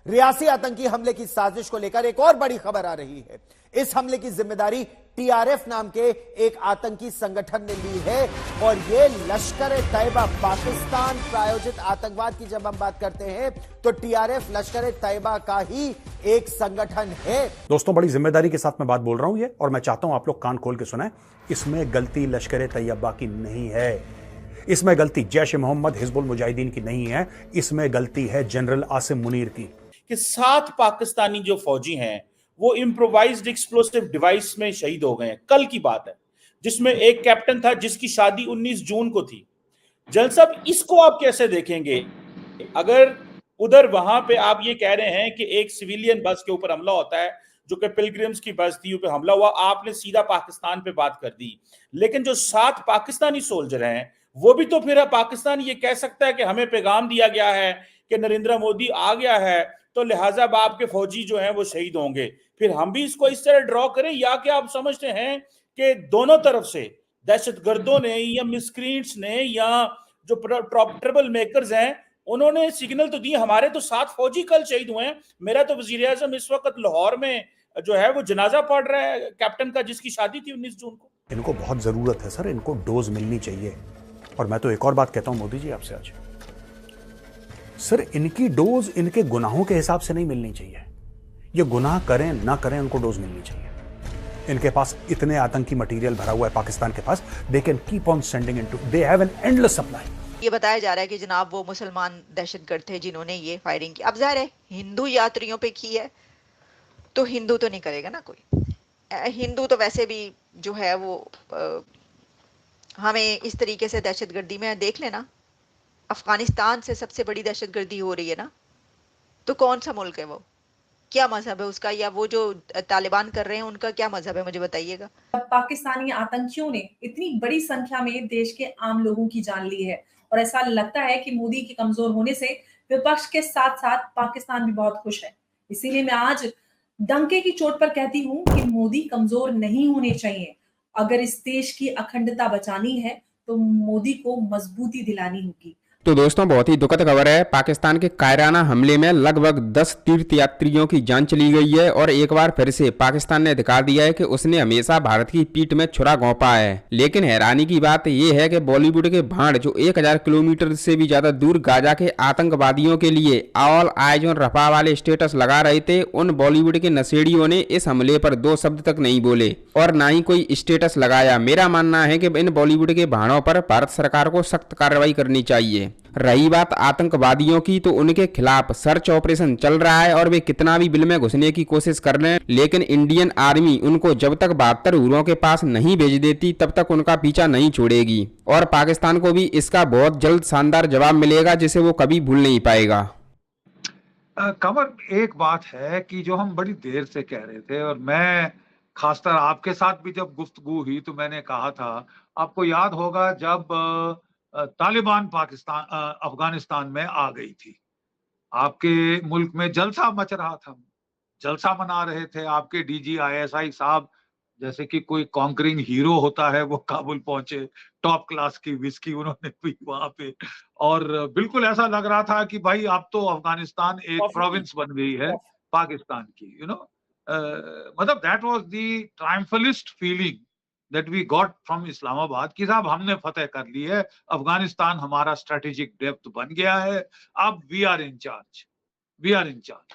रियासी आतंकी हमले की साजिश को लेकर एक और बड़ी खबर आ रही है। इस हमले की जिम्मेदारी टीआरएफ नाम के एक आतंकी संगठन ने ली है और यह लश्कर-ए-तैयबा, पाकिस्तान प्रायोजित आतंकवाद की जब हम बात करते हैं तो टीआरएफ लश्कर-ए-तैयबा का ही एक संगठन है। दोस्तों, बड़ी जिम्मेदारी के साथ मैं बात बोल रहा हूं ये, और मैं चाहता हूं आप लोग कान खोल के सुने। इसमें गलती लश्कर-ए-तैयबा की नहीं है, इसमें गलती जैश ए मोहम्मद हिजबुल मुजाहिदीन की नहीं है, इसमें गलती है जनरल आसिम मुनीर की। कि 7 पाकिस्तानी जो फौजी हैं वो इम्प्रोवाइज्ड एक्सप्लोसिव डिवाइस में शहीद हो गए हैं। कल की बात है, जिसमें एक कैप्टन था जिसकी शादी 19 जून को थी। जनरल साहब, इसको आप कैसे देखेंगे? अगर उधर वहां पे आप ये कह रहे हैं कि एक सिविलियन बस के ऊपर हमला होता है, जो कि पिलग्रिम्स की बस थी, ऊपर हमला हुआ, आपने सीधा पाकिस्तान पे बात कर दी। लेकिन जो 7 पाकिस्तानी सोल्जर हैं वो भी तो फिर पाकिस्तान ये कह सकता है कि हमें पैगाम दिया गया है कि नरेंद्र मोदी आ गया है, तो लिहाजा आपके फौजी जो हैं वो शहीद होंगे। फिर हम भी इसको इस तरह ड्रॉ करें, या कि आप समझते हैं कि दोनों तरफ से दहशतगर्दों ने या मिसक्रींट्स ने या जो ट्रबल मेकर्स हैं उन्होंने सिग्नल तो दिए? हमारे तो 7 फौजी कल शहीद हुए हैं। मेरा तो वजीर आजम इस वक्त लाहौर में जो है वो जनाजा पढ़ रहा है कैप्टन का जिसकी शादी थी 19 जून को। इनको बहुत जरूरत है सर, इनको डोज मिलनी चाहिए। और मैं तो एक और बात कहता हूं मोदी जी आपसे आज, सर इनकी डोज इनके गुनाहों के हिसाब से नहीं मिलनी चाहिए। ये गुनाह करें ना करें, उनको डोज मिलनी चाहिए। इनके पास इतने आतंकी मटेरियल भरा हुआ है पाकिस्तान के पास, they can keep on sending into, they have an endless supply. ये बताया जा रहा है कि जनाब वो मुसलमान दहशतगर्द थे जिन्होंने ये फायरिंग की। अब जाहिर है हिंदू यात्रियों पे की है तो हिंदू तो नहीं करेगा ना कोई। हिंदू तो वैसे भी जो है वो हमें इस तरीके से दहशतगर्दी में देख लेना, अफगानिस्तान से सबसे बड़ी दहशतगर्दी हो रही है ना, तो कौन सा मुल्क है वो, क्या मजहब है उसका, या वो जो तालिबान कर रहे हैं उनका क्या मजहब है, मुझे बताइएगा। पाकिस्तानी आतंकियों ने इतनी बड़ी संख्या में देश के आम लोगों की जान ली है और ऐसा लगता है कि मोदी के कमजोर होने से विपक्ष के साथ साथ पाकिस्तान भी बहुत खुश है। इसीलिए मैं आज डंके की चोट पर कहती हूँ कि मोदी कमजोर नहीं होने चाहिए। अगर इस देश की अखंडता बचानी है तो मोदी को मजबूती दिलानी होगी। तो दोस्तों, बहुत ही दुखद खबर है। पाकिस्तान के कायराना हमले में लगभग 10 तीर्थयात्रियों की जान चली गई है और एक बार फिर से पाकिस्तान ने दिखा दिया है कि उसने हमेशा भारत की पीठ में छुरा घोंपा है। लेकिन हैरानी की बात यह है कि बॉलीवुड के भांड जो 1000 किलोमीटर से भी ज्यादा दूर गाजा के आतंकवादियों के लिए ऑल आइज ऑन रफा वाले स्टेटस लगा रहे थे, उन बॉलीवुड के नशेड़ियों ने इस हमले पर 2 शब्द तक नहीं बोले और ना ही कोई स्टेटस लगाया। मेरा मानना है कि इन बॉलीवुड के भाड़ों पर भारत सरकार को सख्त कार्रवाई करनी चाहिए। रही बात आतंकवादियों की, तो उनके खिलाफ सर्च ऑपरेशन चल रहा है और वे कितना भी बिल में घुसने की कोशिश कर रहे हैं, लेकिन इंडियन आर्मी उनको जब तक 72 हुरों के पास नहीं भेज देती तब तक उनका पीछा नहीं छोड़ेगी और पाकिस्तान को भी इसका बहुत जल्द शानदार जवाब मिलेगा जिसे वो कभी भूल नहीं पाएगा। कंवर, एक बात है कि जो हम बड़ी देर से कह रहे थे और मैं खासकर आपके साथ भी जब गुफ्तगू हुई तो मैंने कहा था, आपको याद होगा जब तालिबान पाकिस्तान अफगानिस्तान में आ गई थी, आपके मुल्क में जलसा मच रहा था, जलसा मना रहे थे। आपके डीजी आईएसआई साहब जैसे कि कोई कॉन्करिंग हीरो होता है वो काबुल पहुंचे, टॉप क्लास की विस्की उन्होंने पी वहां पे, और बिल्कुल ऐसा लग रहा था कि भाई अब तो अफगानिस्तान एक प्रोविंस बन गई है पाकिस्तान की, मतलब that was the triumphalist feeling that we got from Islamabad कि साहब हमने फतेह कर ली है, अफगानिस्तान हमारा स्ट्रेटेजिक डेप्थ बन गया है, अब वी आर इन चार्ज।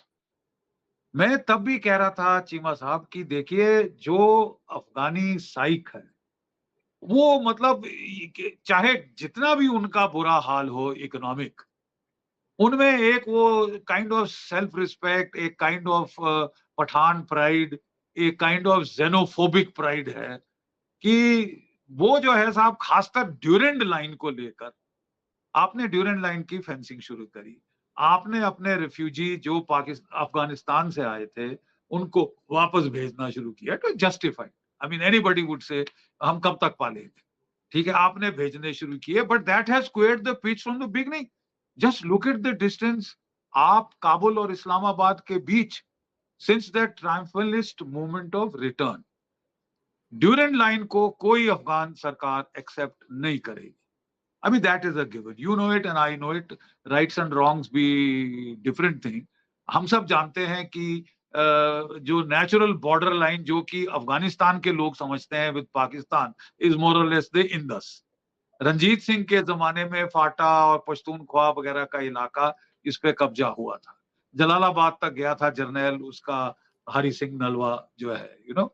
मैं तब भी कह रहा था चीमा साहब कि देखिए, जो अफगानी साइक है वो मतलब चाहे जितना भी उनका बुरा हाल हो इकोनॉमिक, उनमें एक वो काइंड ऑफ सेल्फ रिस्पेक्ट, एक काइंड ऑफ पठान प्राइड, एक काइंड ऑफ जेनोफोबिक प्राइड है कि वो जो है साहब, खासकर ड्यूरेंड लाइन को लेकर आपने ड्यूरेंड लाइन की फेंसिंग शुरू करी, आपने अपने रिफ्यूजी जो अफगानिस्तान से आए थे उनको वापस भेजना शुरू किया। तो justified, I mean anybody would say हम कब तक पालेंगे, ठीक है, आपने भेजने शुरू किए, but that has squared the pitch from the beginning. Just look at the distance आप काबुल और इस्लामाबाद के बीच since that triumphalist movement of return, Durand line को कोई अफगान सरकार एक्सेप्ट नहीं करेगी। I mean, that is a given. You know it and I know it. Rights and wrongs be different thing. हम सब जानते हैं कि जो नेचुरल बॉर्डर लाइन जो कि अफगानिस्तान के लोग समझते हैं with Pakistan is more or less the Indus. Ranjit Singh के जमाने में फाटा और पश्तूनख्वा वगैरह का इलाका इस पे कब्जा हुआ था, जलालाबाद तक गया था जर्नैल उसका हरि सिंह नलवा जो है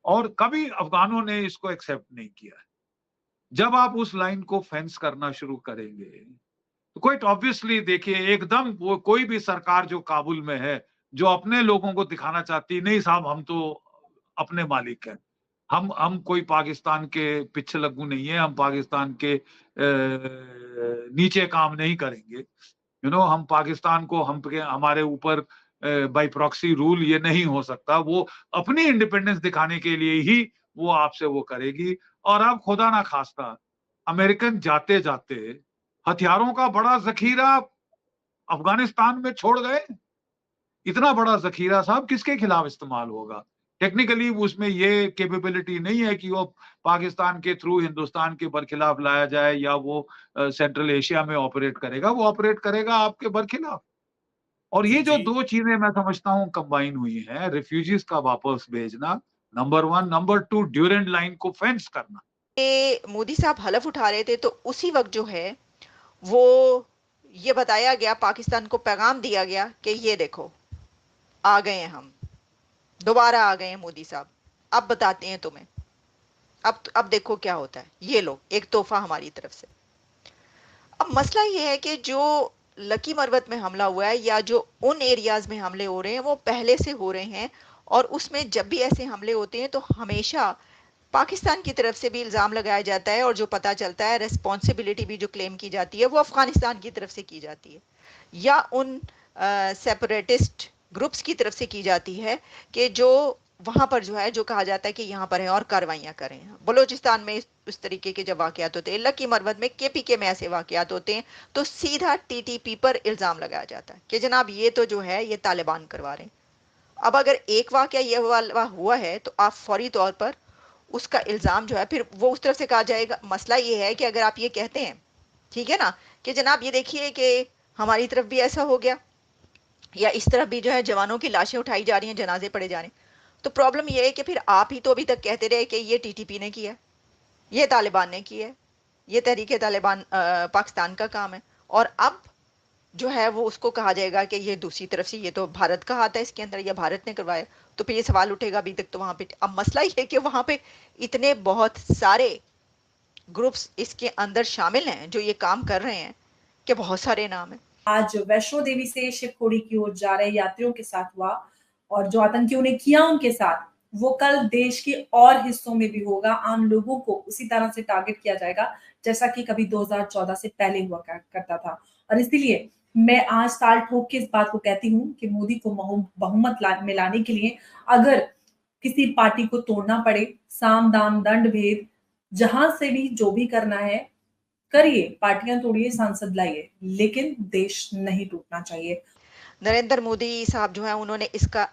और कभी अफगानों ने इसको एक्सेप्ट नहीं किया है। जब आप उस लाइन को फेंस करना शुरू करेंगे तो क्वाइट ऑब्वियसली देखिए एकदम वो कोई भी सरकार जो काबुल में है जो अपने लोगों को दिखाना चाहती नहीं साहब हम तो अपने मालिक हैं, हम कोई पाकिस्तान के पीछे लगू नहीं है, हम पाकिस्तान के नीचे काम नहीं करेंगे, हम पाकिस्तान को हमारे ऊपर बाय प्रॉक्सी रूल ये नहीं हो सकता। वो अपनी इंडिपेंडेंस दिखाने के लिए ही वो आपसे वो करेगी। और अब खुदा ना खास्ता अमेरिकन जाते जाते हथियारों का बड़ा जखीरा अफगानिस्तान में छोड़ गए। इतना बड़ा जखीरा साहब किसके खिलाफ इस्तेमाल होगा? टेक्निकली उसमें ये कैपेबिलिटी नहीं है कि वो पाकिस्तान के थ्रू हिंदुस्तान के बरखिलाफ लाया जाए या वो सेंट्रल एशिया में ऑपरेट करेगा, वो ऑपरेट करेगा आपके बरखिलाफ। और ये जो दो चीजें मैं समझता हूं कंबाइन हुई हैं, रिफ्यूजीज का वापस भेजना नंबर 1, नंबर 2 ड्यूरेंट लाइन को फेंस करना। मोदी साहब हलफ उठा रहे थे तो उसी वक्त जो है वो ये बताया गया, पाकिस्तान को पैगाम दिया गया कि ये देखो आ गए हैं, हम दोबारा आ गए हैं मोदी साहब, अब बताते हैं तुम्हें, अब देखो क्या होता है, ये लो एक तोहफा हमारी तरफ से। अब मसला ये है कि जो लकी मरवत में हमला हुआ है या जो उन एरियाज में हमले हो रहे हैं वो पहले से हो रहे हैं, और उसमें जब भी ऐसे हमले होते हैं तो हमेशा पाकिस्तान की तरफ से भी इल्ज़ाम लगाया जाता है, और जो पता चलता है रेस्पॉन्सिबिलिटी भी जो क्लेम की जाती है वो अफगानिस्तान की तरफ से की जाती है या उन सेपरेटिस्ट ग्रुप्स की तरफ से की जाती है कि जो वहां पर जो है जो कहा जाता है कि यहाँ पर है और कार्रवाइयाँ करें। बलूचिस्तान में उस तरीके के जब वाकयात होते हैं, लकी मरवत में, केपीके में ऐसे वाकयात होते हैं तो सीधा टीटीपी पर इल्ज़ाम लगाया जाता है कि जनाब ये तो जो है ये तालिबान करवा रहे हैं। अब अगर एक वाकया ये वाला हुआ है तो आप फौरी तौर पर उसका इल्ज़ाम जो है फिर वो उस तरफ से कहा जाएगा। मसला ये है कि अगर आप ये कहते हैं, ठीक है ना, कि जनाब ये देखिए कि हमारी तरफ भी ऐसा हो गया या इस तरफ भी जो है जवानों की लाशें उठाई जा रही हैं, जनाजे पड़े जा रहे हैं, तो प्रॉब्लम ये है कि फिर आप ही तो अभी तक कहते रहे कि ये टीटीपी ने किया, ये तालिबान ने किया, ये तहरीक तालिबान पाकिस्तान का काम है, और अब जो है वो उसको कहा जाएगा कि ये दूसरी तरफ से ये तो भारत का हाथ है इसके अंदर, या भारत ने करवाया। तो फिर ये सवाल उठेगा अभी तक तो वहां पे। अब मसला ये है कि वहां पे इतने बहुत सारे ग्रुप्स इसके अंदर शामिल हैं जो ये काम कर रहे हैं कि बहुत सारे नाम है। आज वैष्णो देवी से शिवखोड़ी की ओर जा रहे यात्रियों के साथ हुआ, और जो आतंकियों ने किया उनके साथ वो कल देश के और हिस्सों में भी होगा। आम लोगों को उसी तरह से टारगेट किया जाएगा जैसा कि कभी 2014 से पहले हुआ करता था। और इसीलिए मैं आज ताल ठोक के इस बात को कहती हूँ कि मोदी को बहुमत में लाने के लिए अगर किसी पार्टी को तोड़ना पड़े, साम दाम दंड भेद जहां से भी जो भी करना है करिए, पार्टियां तोड़िए, सांसद लाइए, लेकिन देश नहीं टूटना चाहिए। नरेंद्र मोदी साहब जो है उन्होंने इसका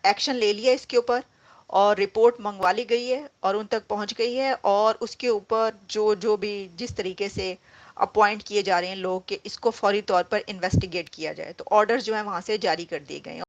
एक्शन ले लिया इसके ऊपर, और रिपोर्ट मंगवा ली गई है और उन तक पहुंच गई है, और उसके ऊपर जो भी जिस तरीके से अपॉइंट किए जा रहे हैं लोग कि इसको फौरी तौर पर इन्वेस्टिगेट किया जाए, तो ऑर्डर्स जो है वहां से जारी कर दिए गए हैं।